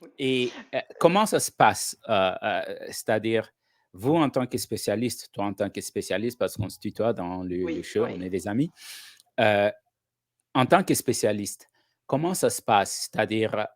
Oui. Et comment ça se passe? C'est-à-dire, vous en tant que spécialiste, toi en tant que spécialiste, parce qu'on se tutoie dans le Oui, jeu, on oui. est des amis. Heu, En tant que spécialiste, comment ça se passe? C'est-à-dire,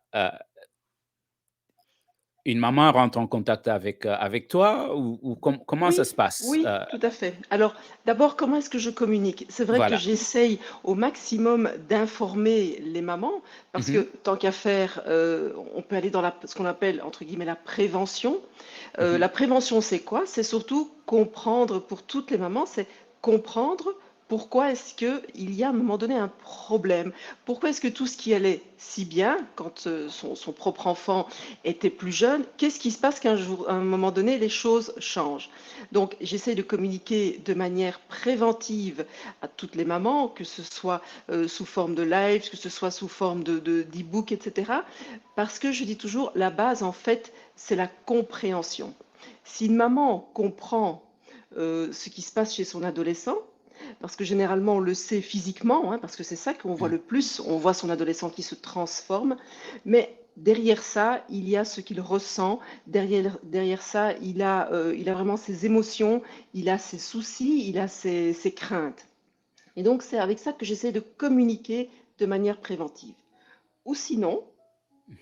une maman rentre en contact avec toi ou comment ça Oui, se passe? oui, tout à fait. Alors, d'abord, comment est-ce que je communique? C'est vrai que Voilà. j'essaye au maximum d'informer les mamans, parce Mmh. que tant qu'à faire, on peut aller dans ce qu'on appelle, entre guillemets, «la prévention». Mmh. La prévention, c'est quoi? C'est surtout comprendre pour toutes les mamans, c'est comprendre pourquoi est-ce qu'il y a à un moment donné un problème. Pourquoi est-ce que tout ce qui allait si bien quand son propre enfant était plus jeune, qu'est-ce qui se passe qu'un jour, à un moment donné, les choses changent? Donc, j'essaie de communiquer de manière préventive à toutes les mamans, que ce soit sous forme de live, que ce soit sous forme d'e-book, etc. Parce que je dis toujours, la base, en fait, c'est la compréhension. Si une maman comprend ce qui se passe chez son adolescent, parce que généralement on le sait physiquement, hein, parce que c'est ça qu'on voit Mh. le plus, on voit son adolescent qui se transforme, mais derrière ça, il y a ce qu'il ressent, derrière ça, il a vraiment ses émotions, il a ses soucis, il a ses craintes. Et donc c'est avec ça que j'essaie de communiquer de manière préventive. Ou sinon,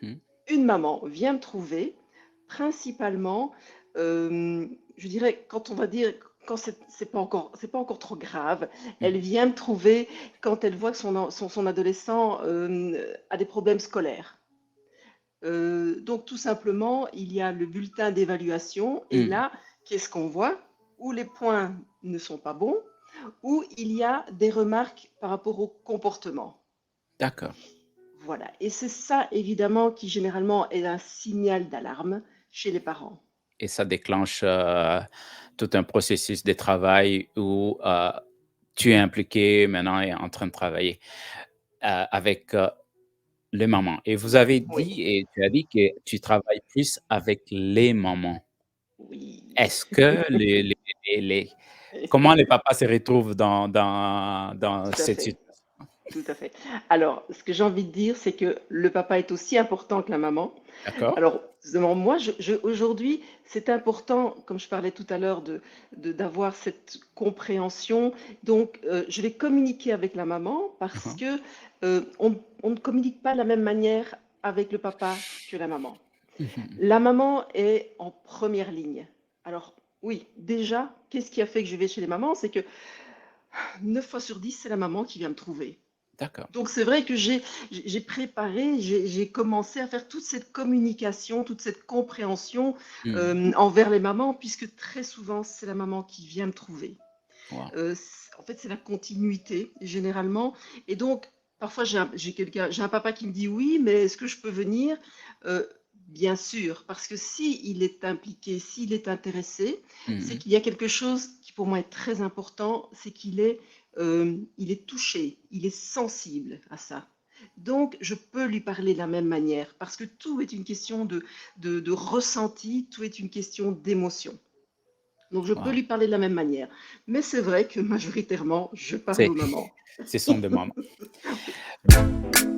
Mmh. une maman vient me trouver principalement, je dirais, quand on va dire, quand c'est pas encore trop grave, elle Mmh. vient me trouver quand elle voit que son adolescent a des problèmes scolaires. Donc tout simplement, il y a le bulletin d'évaluation et Mmh. là, qu'est-ce qu'on voit? Où les points ne sont pas bons, où il y a des remarques par rapport au comportement. D'accord. Voilà, et c'est ça évidemment qui généralement est un signal d'alarme chez les parents. Et ça déclenche, tout un processus de travail où, tu es impliqué maintenant et en train de travailler, avec, les mamans. Et vous avez Oui, dit et tu as dit que tu travailles plus avec les mamans. oui. Est-ce que les comment les papas se retrouvent dans Tout à cette fait, situation? tout à fait. Alors, ce que j'ai envie de dire, c'est que le papa est aussi important que la maman. D'accord? Alors, justement, moi, aujourd'hui, c'est important, comme je parlais tout à l'heure, d'avoir cette compréhension. Donc, je vais communiquer avec la maman Mmh parce mh. que on ne communique pas de la même manière avec le papa que la maman. Mmh. La maman est en première ligne. Alors, oui, déjà, qu'est-ce qui a fait que je vais chez les mamans? C'est que 9 fois sur 10, c'est la maman qui vient me trouver. D'accord. Donc c'est vrai que j'ai préparé, j'ai commencé à faire toute cette communication, toute cette compréhension, Mmh. envers les mamans, puisque très souvent, c'est la maman qui vient me trouver. Wow. En fait, c'est la continuité généralement, et donc parfois j'ai un papa qui me dit: «Oui, mais est-ce que je peux venir?» Bien sûr, parce que s'il est impliqué, s'il est intéressé, c'est Mmh. qu'il y a quelque chose qui pour moi est très important, c'est il est touché, il est sensible à ça. Donc je peux lui parler de la même manière, parce que tout est une question de ressenti, tout est une question d'émotion. Donc je peux Wow. lui parler de la même manière. Mais c'est vrai que majoritairement, je parle C'est aux mamans. ce sont des mamans. Oui.